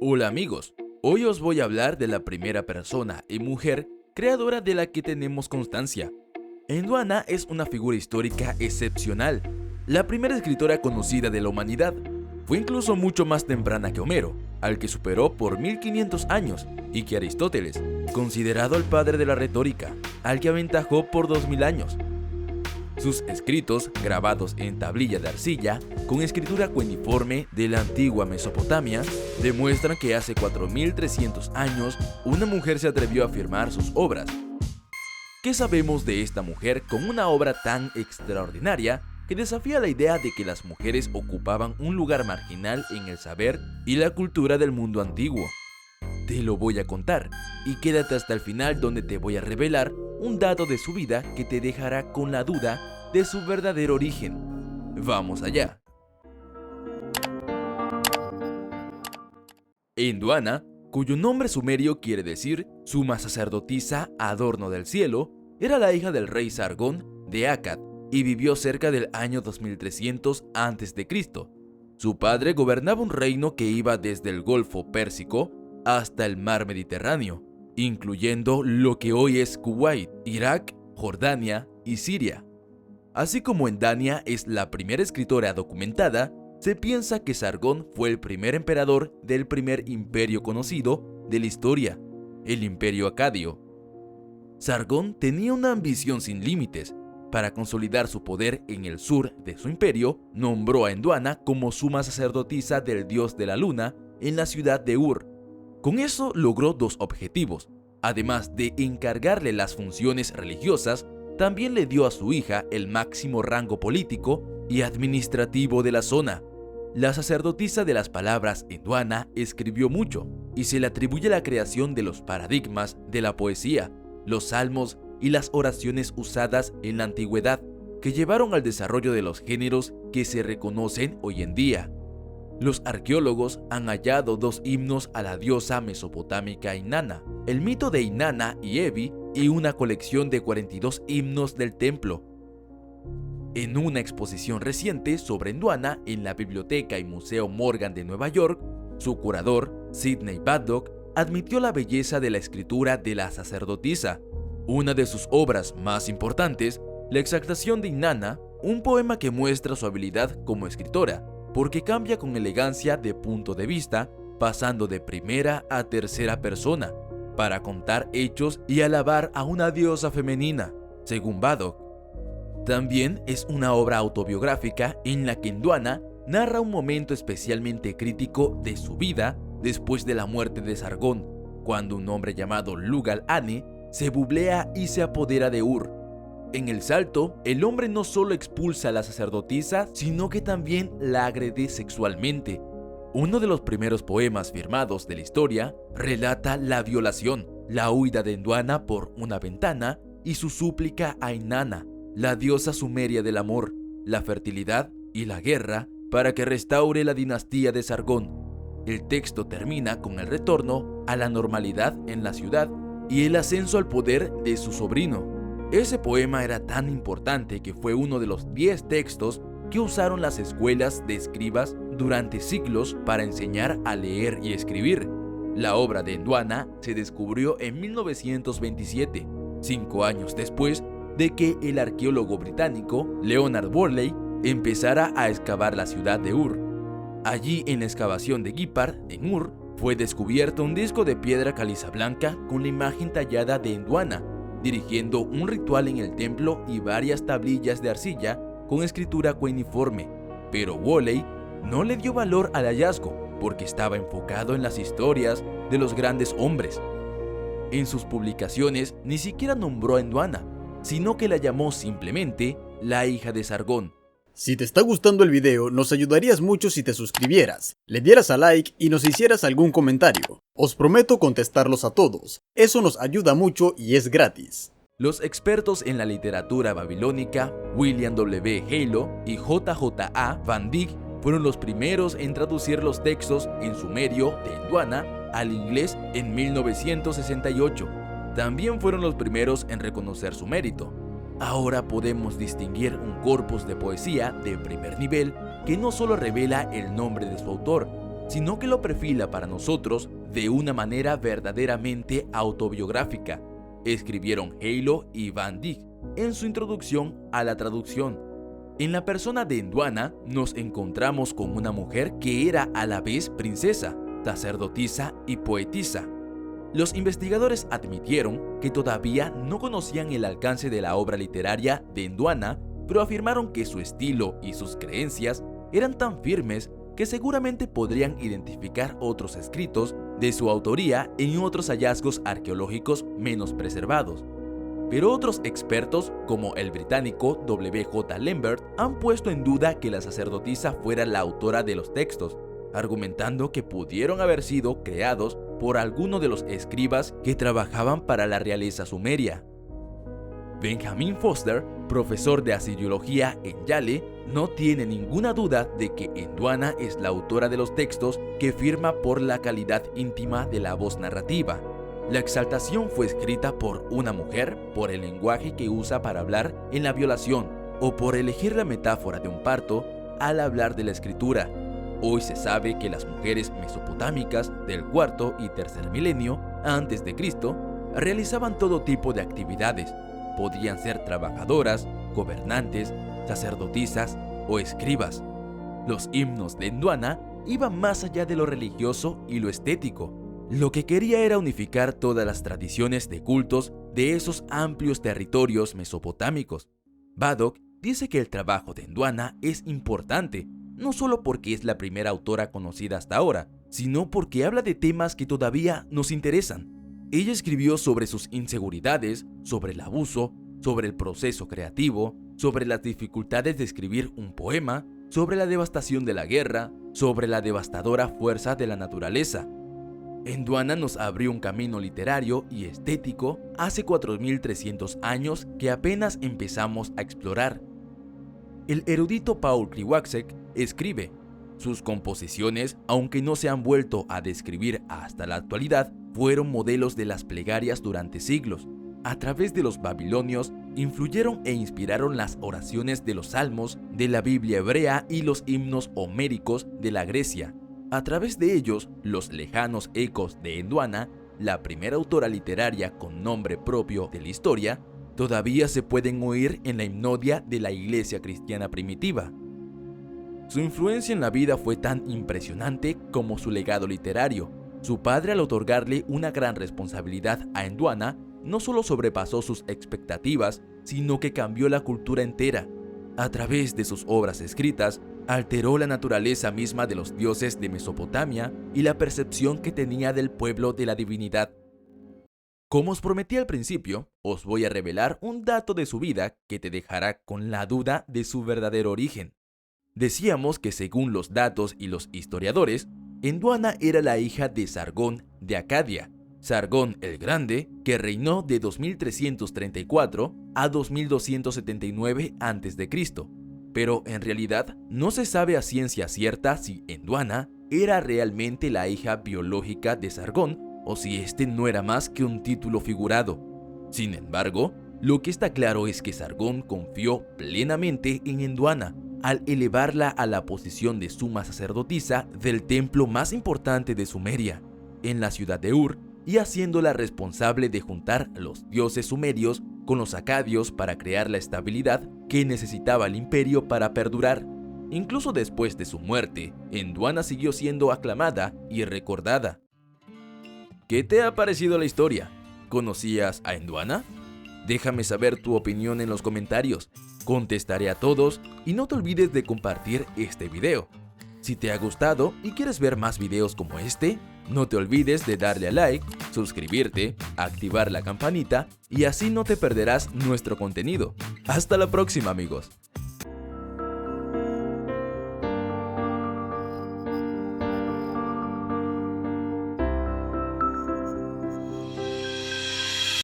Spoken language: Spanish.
Hola amigos, hoy os voy a hablar de la primera persona y mujer creadora de la que tenemos constancia. Enduana es una figura histórica excepcional, la primera escritora conocida de la humanidad. Fue incluso mucho más temprana que Homero, al que superó por 1500 años, y que Aristóteles, considerado el padre de la retórica, al que aventajó por 2000 años. Sus escritos, grabados en tablilla de arcilla, con escritura cuneiforme de la antigua Mesopotamia, demuestran que hace 4300 años una mujer se atrevió a firmar sus obras. ¿Qué sabemos de esta mujer con una obra tan extraordinaria que desafía la idea de que las mujeres ocupaban un lugar marginal en el saber y la cultura del mundo antiguo? Te lo voy a contar, y quédate hasta el final donde te voy a revelar un dato de su vida que te dejará con la duda de su verdadero origen. ¡Vamos allá! Enduana, cuyo nombre sumerio quiere decir suma sacerdotisa adorno del cielo, era la hija del rey Sargón de Akkad y vivió cerca del año 2300 a.C. Su padre gobernaba un reino que iba desde el Golfo Pérsico hasta el mar Mediterráneo, incluyendo lo que hoy es Kuwait, Irak, Jordania y Siria. Así como Enduana es la primera escritora documentada, se piensa que Sargón fue el primer emperador del primer imperio conocido de la historia, el Imperio Acadio. Sargón tenía una ambición sin límites. Para consolidar su poder en el sur de su imperio, nombró a Enduana como suma sacerdotisa del dios de la luna en la ciudad de Ur. Con eso logró dos objetivos. Además de encargarle las funciones religiosas, también le dio a su hija el máximo rango político y administrativo de la zona. La sacerdotisa de las palabras Enduana escribió mucho y se le atribuye la creación de los paradigmas de la poesía, los salmos y las oraciones usadas en la antigüedad, que llevaron al desarrollo de los géneros que se reconocen hoy en día. Los arqueólogos han hallado dos himnos a la diosa mesopotámica Inanna, el mito de Inanna y Evi, y una colección de 42 himnos del templo. En una exposición reciente sobre Enduana en la Biblioteca y Museo Morgan de Nueva York, su curador, Sidney Baddock, admitió la belleza de la escritura de la sacerdotisa. Una de sus obras más importantes, La exaltación de Inanna, un poema que muestra su habilidad como escritora, porque cambia con elegancia de punto de vista, pasando de primera a tercera persona, para contar hechos y alabar a una diosa femenina, según Baddock. También es una obra autobiográfica en la que Enduana narra un momento especialmente crítico de su vida después de la muerte de Sargón, cuando un hombre llamado Lugal-Ane se bublea y se apodera de Ur. En el salto, el hombre no solo expulsa a la sacerdotisa, sino que también la agrede sexualmente. Uno de los primeros poemas firmados de la historia relata la violación, la huida de Enduana por una ventana y su súplica a Inanna, la diosa sumeria del amor, la fertilidad y la guerra, para que restaure la dinastía de Sargón. El texto termina con el retorno a la normalidad en la ciudad y el ascenso al poder de su sobrino. Ese poema era tan importante que fue uno de los 10 textos que usaron las escuelas de escribas durante siglos para enseñar a leer y escribir. La obra de Enduana se descubrió en 1927, 5 años después de que el arqueólogo británico Leonard Worley empezara a excavar la ciudad de Ur. Allí, en la excavación de Gippard, en Ur, fue descubierto un disco de piedra caliza blanca con la imagen tallada de Enduana, dirigiendo un ritual en el templo y varias tablillas de arcilla con escritura cuneiforme. Pero Worley no le dio valor al hallazgo porque estaba enfocado en las historias de los grandes hombres. En sus publicaciones ni siquiera nombró a Enduana, sino que la llamó simplemente la hija de Sargón. Si te está gustando el video, nos ayudarías mucho si te suscribieras, le dieras a like y nos hicieras algún comentario. Os prometo contestarlos a todos, eso nos ayuda mucho y es gratis. Los expertos en la literatura babilónica, William W. Halo y J.J.A. Van Dyck, fueron los primeros en traducir los textos en sumerio de Enduana al inglés en 1968. También fueron los primeros en reconocer su mérito. Ahora podemos distinguir un corpus de poesía de primer nivel que no solo revela el nombre de su autor, sino que lo perfila para nosotros de una manera verdaderamente autobiográfica, escribieron Halo y Van Dyck en su introducción a la traducción. En la persona de Ndwana nos encontramos con una mujer que era a la vez princesa, sacerdotisa y poetisa. Los investigadores admitieron que todavía no conocían el alcance de la obra literaria de Ndwana, pero afirmaron que su estilo y sus creencias eran tan firmes que seguramente podrían identificar otros escritos de su autoría en otros hallazgos arqueológicos menos preservados. Pero otros expertos, como el británico W.J. Lambert, han puesto en duda que la sacerdotisa fuera la autora de los textos, argumentando que pudieron haber sido creados por alguno de los escribas que trabajaban para la realeza sumeria. Benjamin Foster, profesor de asiriología en Yale, no tiene ninguna duda de que Ndwana es la autora de los textos que firma por la calidad íntima de la voz narrativa. La exaltación fue escrita por una mujer por el lenguaje que usa para hablar en la violación o por elegir la metáfora de un parto al hablar de la escritura. Hoy se sabe que las mujeres mesopotámicas del cuarto y tercer milenio antes de Cristo realizaban todo tipo de actividades. Podían ser trabajadoras, gobernantes, sacerdotisas o escribas. Los himnos de Ndwana iban más allá de lo religioso y lo estético. Lo que quería era unificar todas las tradiciones de cultos de esos amplios territorios mesopotámicos. Baddock dice que el trabajo de Ndwana es importante, no solo porque es la primera autora conocida hasta ahora, sino porque habla de temas que todavía nos interesan. Ella escribió sobre sus inseguridades, sobre el abuso, sobre el proceso creativo, sobre las dificultades de escribir un poema, sobre la devastación de la guerra, sobre la devastadora fuerza de la naturaleza. Ndwana nos abrió un camino literario y estético hace 4300 años que apenas empezamos a explorar. El erudito Paul Kriwaczek escribe: sus composiciones, aunque no se han vuelto a describir hasta la actualidad, fueron modelos de las plegarias durante siglos. A través de los babilonios, influyeron e inspiraron las oraciones de los salmos, de la Biblia hebrea y los himnos homéricos de la Grecia. A través de ellos, los lejanos ecos de Ndwana, la primera autora literaria con nombre propio de la historia, todavía se pueden oír en la himnodia de la iglesia cristiana primitiva. Su influencia en la vida fue tan impresionante como su legado literario. Su padre, al otorgarle una gran responsabilidad a Ndwana, no solo sobrepasó sus expectativas, sino que cambió la cultura entera. A través de sus obras escritas, alteró la naturaleza misma de los dioses de Mesopotamia y la percepción que tenía del pueblo de la divinidad. Como os prometí al principio, os voy a revelar un dato de su vida que te dejará con la duda de su verdadero origen. Decíamos que según los datos y los historiadores, Ndwana era la hija de Sargón de Acadia, Sargón el Grande, que reinó de 2334 a 2279 a.C., pero en realidad no se sabe a ciencia cierta si Ndwana era realmente la hija biológica de Sargón o si este no era más que un título figurado. Sin embargo, lo que está claro es que Sargón confió plenamente en Ndwana al elevarla a la posición de suma sacerdotisa del templo más importante de Sumeria, en la ciudad de Ur, y haciéndola responsable de juntar los dioses sumerios con los acadios para crear la estabilidad que necesitaba el imperio para perdurar. Incluso después de su muerte, Ndwana siguió siendo aclamada y recordada. ¿Qué te ha parecido la historia? ¿Conocías a Ndwana? Déjame saber tu opinión en los comentarios. Contestaré a todos y no te olvides de compartir este video. Si te ha gustado y quieres ver más videos como este, no te olvides de darle a like, suscribirte, activar la campanita y así no te perderás nuestro contenido. Hasta la próxima, amigos.